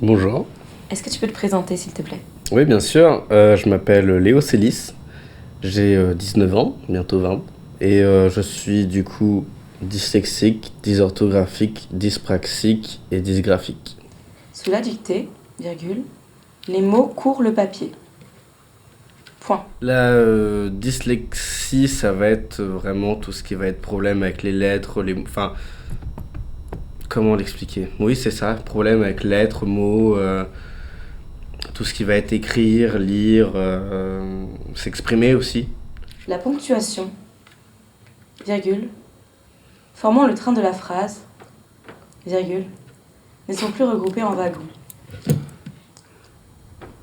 Bonjour. Est-ce que tu peux te présenter, s'il te plaît? Oui, bien sûr. Je m'appelle Léo Célis. J'ai 19 ans, bientôt 20. Et je suis du coup dyslexique, dysorthographique, dyspraxique et dysgraphique. Sous la dictée, virgule, les mots courent le papier. Point. La dyslexie, ça va être vraiment tout ce qui va être problème avec les lettres, enfin, comment l'expliquer? Oui, c'est ça, problème avec lettres, mots, tout ce qui va être écrire, lire, s'exprimer aussi. La ponctuation, virgule, formant le train de la phrase, virgule, ne sont plus regroupés en wagons.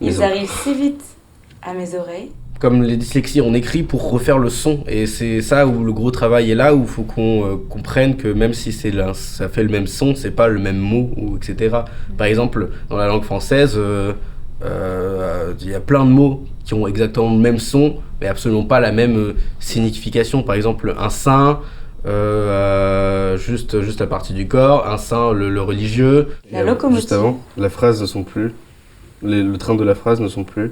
Ils arrivent si vite à mes oreilles. Comme les dyslexies, on écrit pour refaire le son. Et c'est ça où le gros travail est là, où il faut qu'on comprenne que même si ça fait le même son, c'est pas le même mot, etc. Par exemple, dans la langue française, il y a plein de mots qui ont exactement le même son, mais absolument pas la même signification. Par exemple, un saint, juste la partie du corps, un saint, le religieux. La locomotive. Juste avant, la phrase ne sont plus. Le train de la phrase ne sont plus.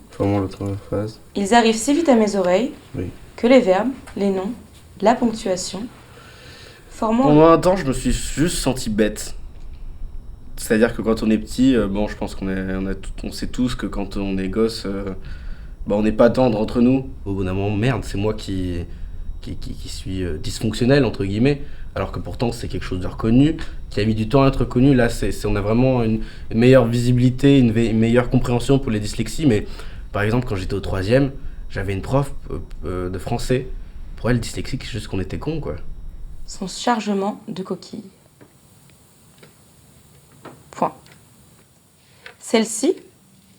Formant le train de la phrase. Ils arrivent si vite à mes oreilles Oui. que les verbes, les noms, la ponctuation, formant... Pendant un temps, je me suis juste senti bête. C'est-à-dire que quand on est petit, bon, je pense on sait tous que quand on est gosse, on n'est pas tendre entre nous. Au bout d'un moment, merde, c'est moi qui suis dysfonctionnel, entre guillemets, alors que pourtant c'est quelque chose de reconnu, qui a mis du temps à être reconnu. Là, on a vraiment une meilleure visibilité, une meilleure compréhension pour les dyslexies. Mais par exemple, quand j'étais au troisième, j'avais une prof de français. Pour elle, dyslexique, c'est juste qu'on était con, quoi. son chargement de coquilles. Point. Celles-ci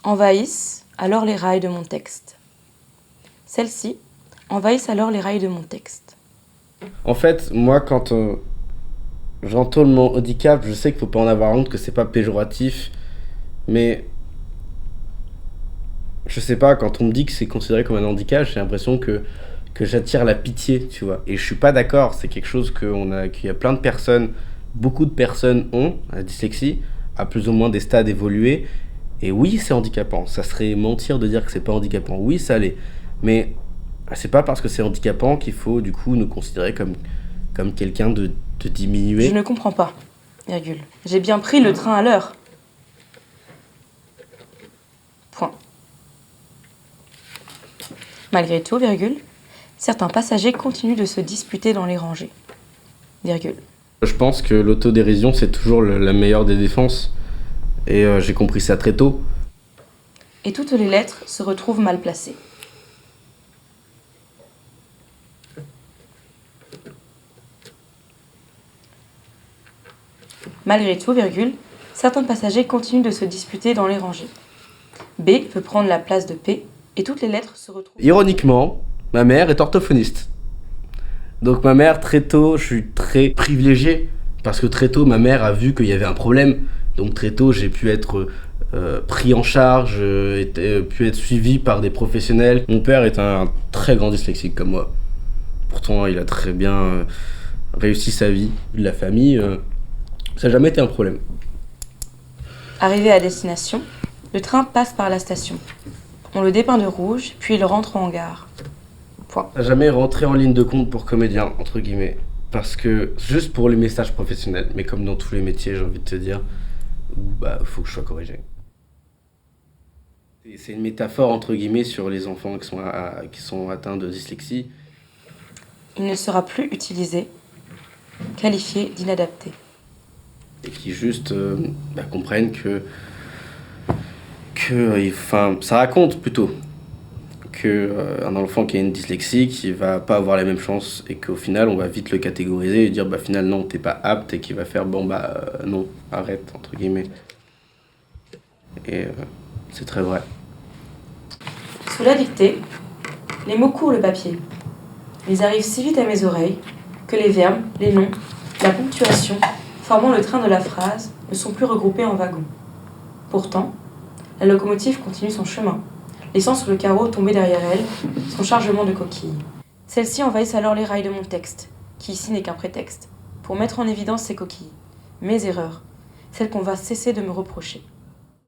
envahissent alors les rails de mon texte. Celles-ci envahissent alors les rails de mon texte. En fait, moi, quand j'entends le mot handicap, je sais qu'il faut pas en avoir honte, que c'est pas péjoratif, mais je sais pas, quand on me dit que c'est considéré comme un handicap, j'ai l'impression que j'attire la pitié, tu vois. Et je suis pas d'accord, c'est quelque chose qu'il y a plein de personnes, beaucoup de personnes ont, la dyslexie, à plus ou moins des stades évolués. Et oui, c'est handicapant. Ça serait mentir de dire que c'est pas handicapant. Oui, ça l'est. Mais c'est pas parce que c'est handicapant qu'il faut du coup nous considérer comme quelqu'un de diminué. Je ne comprends pas, virgule. J'ai bien pris le train à l'heure. Point. Malgré tout, virgule, certains passagers continuent de se disputer dans les rangées. Virgule. Je pense que l'autodérision, c'est toujours la meilleure des défenses. Et j'ai compris ça très tôt. Et toutes les lettres se retrouvent mal placées. Malgré tout, virgule, certains passagers continuent de se disputer dans les rangées. B veut prendre la place de P et toutes les lettres se retrouvent... Ironiquement, ma mère est orthophoniste. Donc ma mère, très tôt, je suis très privilégié. Parce que très tôt, ma mère a vu qu'il y avait un problème. Donc très tôt, j'ai pu être pris en charge, pu être suivi par des professionnels. Mon père est un très grand dyslexique comme moi. Pourtant, il a très bien réussi sa vie. La famille, ça n'a jamais été un problème. Arrivé à destination, le train passe par la station. On le dépeint de rouge, puis il rentre en gare. Point. Jamais rentré en ligne de compte pour comédien, entre guillemets. Parce que, juste pour les messages professionnels, mais comme dans tous les métiers, j'ai envie de te dire, faut que je sois corrigé. C'est une métaphore, entre guillemets, sur les enfants qui sont atteints de dyslexie. Il ne sera plus utilisé, qualifié d'inadapté. Et qui juste comprennent ça raconte plutôt qu'un enfant qui a une dyslexie qui va pas avoir les mêmes chances et qu'au final on va vite le catégoriser et dire finalement non, t'es pas apte, et qui va faire non, arrête, entre guillemets. Et c'est très vrai. Sous la dictée, les mots courent le papier. Ils arrivent si vite à mes oreilles que les verbes, les noms, la ponctuation formant le train de la phrase ne sont plus regroupés en wagons. Pourtant, la locomotive continue son chemin, laissant sur le carreau tomber derrière elle son chargement de coquilles. Celles-ci envahissent alors les rails de mon texte, qui ici n'est qu'un prétexte, pour mettre en évidence ces coquilles, mes erreurs, celle qu'on va cesser de me reprocher.